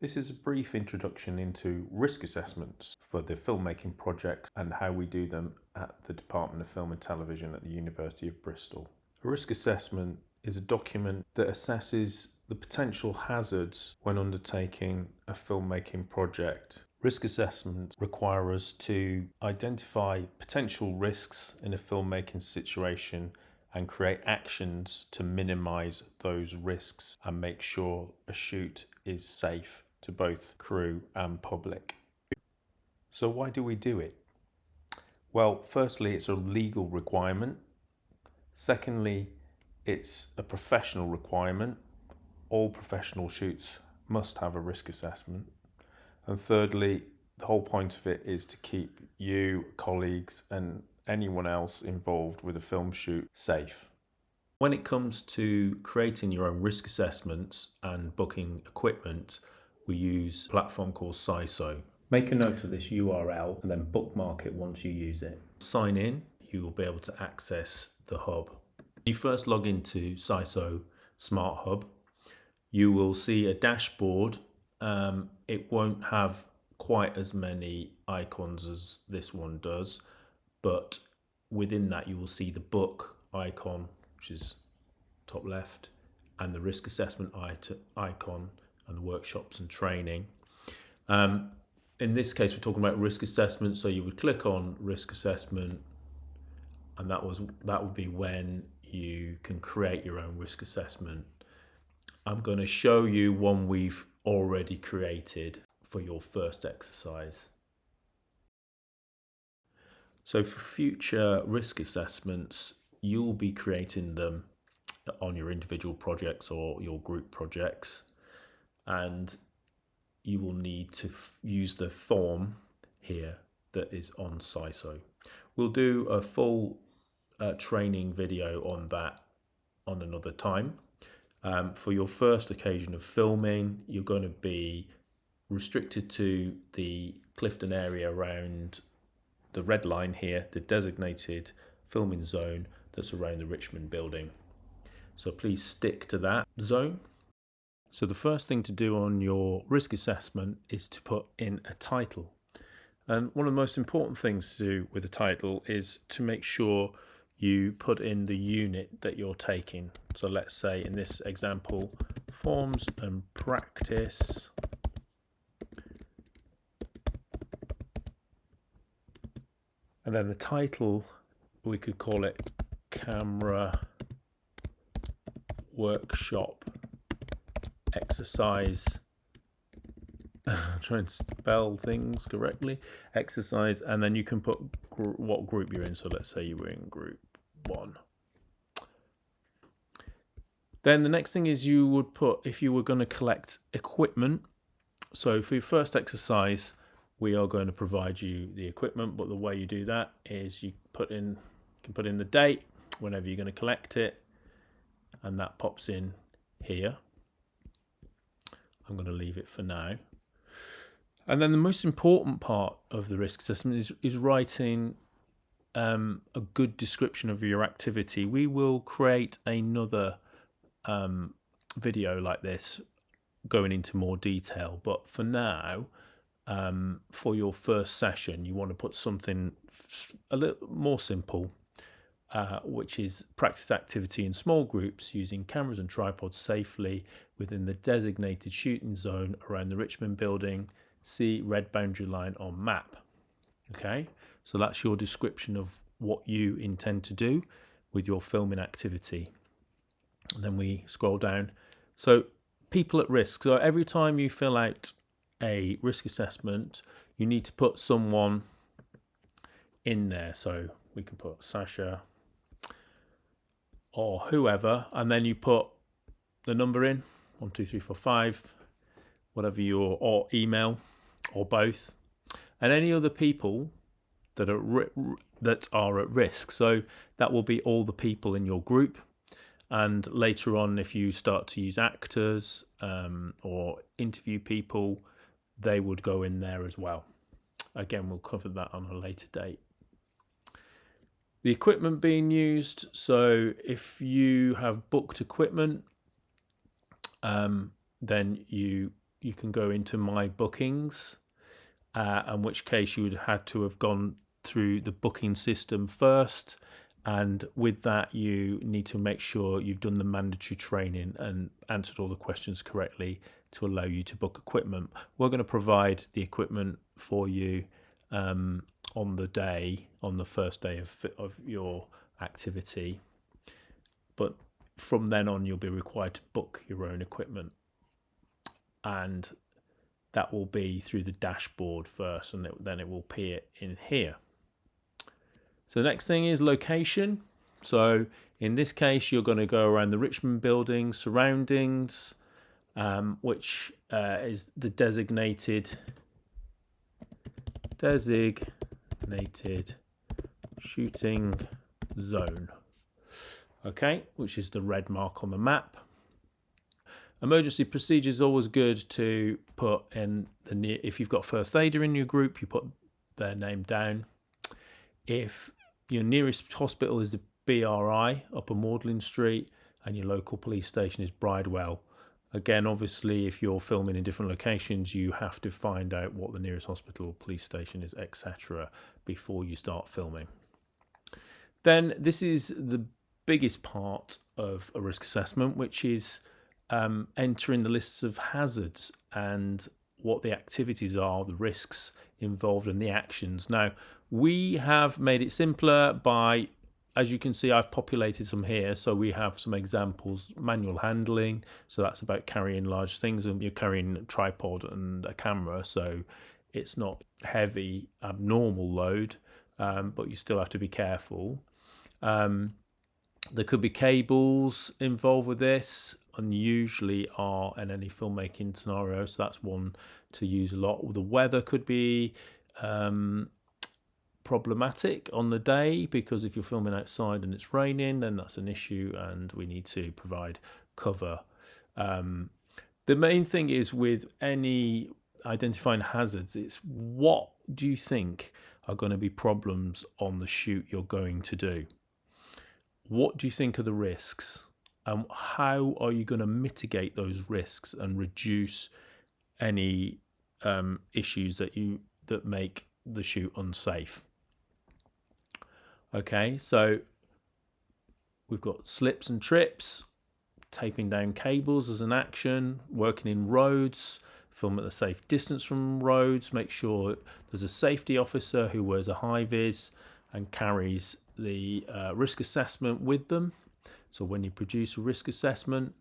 This is a brief introduction into risk assessments for the filmmaking projects and how we do them at the Department of Film and Television at the University of Bristol. A risk assessment is a document that assesses the potential hazards when undertaking a filmmaking project. Risk assessments require us to identify potential risks in a filmmaking situation and create actions to minimize those risks and make sure a shoot is safe to both crew and public. So why do we do it? Well, firstly, it's a legal requirement. Secondly, it's a professional requirement. All professional shoots must have a risk assessment. And thirdly, the whole point of it is to keep you, colleagues, and anyone else involved with a film shoot safe. When it comes to creating your own risk assessments and booking equipment, we use a platform called Siso. Make a note of this URL and then bookmark it once you use it. Sign in, you will be able to access the hub. When you first log into Siso Smarthub, you will see a dashboard. It won't have quite as many icons as this one does, but within that you will see the book icon, which is top left, and the risk assessment icon and the workshops and training. In this case, we're talking about risk assessment, so you would click on risk assessment, and that would be when you can create your own risk assessment. I'm going to show you one we've already created for your first exercise. So for future risk assessments, you'll be creating them on your individual projects or your group projects, and you will need to use the form here that is on Siso. We'll do a full training video on that on another time. For your first occasion of filming, you're going to be restricted to the Clifton area around the red line here, the designated filming zone that's around the Richmond building. So please stick to that zone. So the first thing to do on your risk assessment is to put in a title. And one of the most important things to do with a title is to make sure you put in the unit that you're taking. So let's say in this example, forms and practice. And then the title, we could call it Camera Workshop Exercise. Try and spell things correctly. Exercise, and then you can put what group you're in. So let's say you were in group 1. Then the next thing is you would put, if you were going to collect equipment. So for your first exercise, we are going to provide you the equipment, but the way you do that is you can put in the date whenever you're going to collect it, and that pops in here. I'm going to leave it for now. And then the most important part of the risk assessment is writing a good description of your activity. We will create another video like this going into more detail, but for now, for your first session, you want to put something a little more simple, which is practice activity in small groups using cameras and tripods safely within the designated shooting zone around the Richmond building. See red boundary line on map. Okay, so that's your description of what you intend to do with your filming activity. And then we scroll down. So people at risk. So every time you fill out a risk assessment, you need to put someone in there. So we can put Sasha or whoever, and then you put the number in 1, 2, 3, 4, 5, whatever or email or both, and any other people that are at risk. So that will be all the people in your group. And later on, if you start to use actors or interview people, they would go in there as well. Again, we'll cover that on a later date. The equipment being used. So if you have booked equipment, then you you can go into my bookings, in which case you would have had to have gone through the booking system first. And with that, you need to make sure you've done the mandatory training and answered all the questions correctly to allow you to book equipment. We're going to provide the equipment for you on the first day of your activity. But from then on, you'll be required to book your own equipment. And that will be through the dashboard first, and then it will appear in here. So the next thing is location. So in this case, you're going to go around the Richmond building surroundings, which is the designated shooting zone. Okay, which is the red mark on the map. Emergency procedure is always good to put in if you've got first aider in your group, you put their name down. If your nearest hospital is the BRI, Upper Magdalen Street, and your local police station is Bridewell. Again, obviously, if you're filming in different locations, you have to find out what the nearest hospital, police station is, etc., before you start filming. Then this is the biggest part of a risk assessment, which is entering the lists of hazards and what the activities are, the risks involved, and the actions. Now, we have made it simpler by, as you can see, I've populated some here. So we have some examples: manual handling. So that's about carrying large things, and you're carrying a tripod and a camera. So it's not heavy, abnormal load, but you still have to be careful. There could be cables involved with this, unusually are in any filmmaking scenario, so that's one to use a lot. The weather could be problematic on the day, because if you're filming outside and it's raining, then that's an issue and we need to provide cover. The main thing is with any identifying hazards, it's what do you think are going to be problems on the shoot you're going to do? What do you think are the risks? And how are you going to mitigate those risks and reduce any issues that make the shoot unsafe? Okay, so we've got slips and trips, taping down cables as an action, working in roads, film at a safe distance from roads, make sure there's a safety officer who wears a high vis and carries the risk assessment with them. So when you produce a risk assessment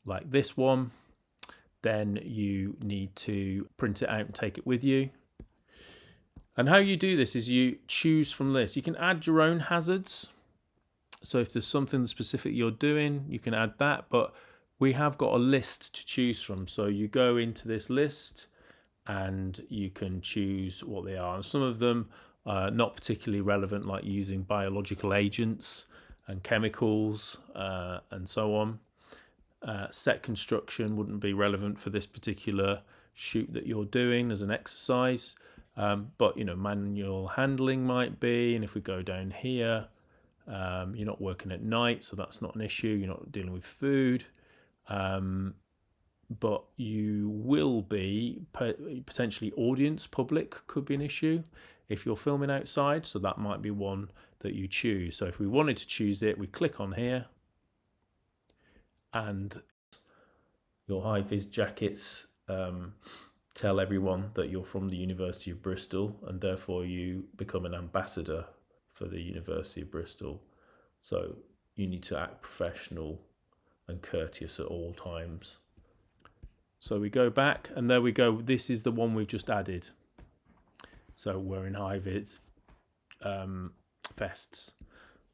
like this one, then you need to print it out and take it with you. And how you do this is you choose from this. You can add your own hazards. So if there's something specific you're doing, you can add that. But we have got a list to choose from. So you go into this list and you can choose what they are. And some of them are not particularly relevant, like using biological agents and chemicals and so on. Set construction wouldn't be relevant for this particular shoot that you're doing as an exercise, but manual handling might be. And if we go down here, you're not working at night, so that's not an issue. You're not dealing with food, but you will be potentially public could be an issue if you're filming outside, so that might be one that you choose. So if we wanted to choose it, we click on here, and your high-vis jackets tell everyone that you're from the University of Bristol, and therefore you become an ambassador for the University of Bristol. So you need to act professional and courteous at all times. So we go back, and there we go. This is the one we've just added. So we're in high-vis vests.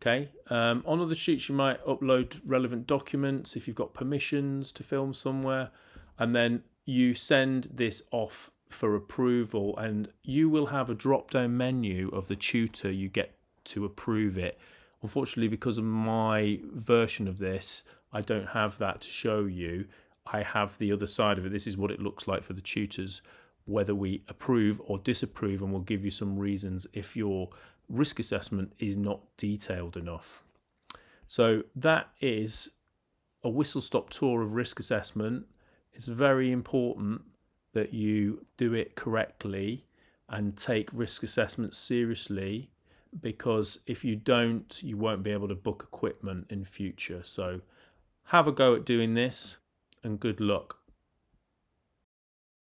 Okay. On other shoots, you might upload relevant documents if you've got permissions to film somewhere, and then you send this off for approval, and you will have a drop-down menu of the tutor you get to approve it. Unfortunately, because of my version of this, I don't have that to show you. I have the other side of it. This is what it looks like for the tutors, whether we approve or disapprove, and we'll give you some reasons if your risk assessment is not detailed enough. So that is a whistle-stop tour of risk assessment. It's very important that you do it correctly and take risk assessments seriously, because if you don't, you won't be able to book equipment in future. So have a go at doing this, and good luck.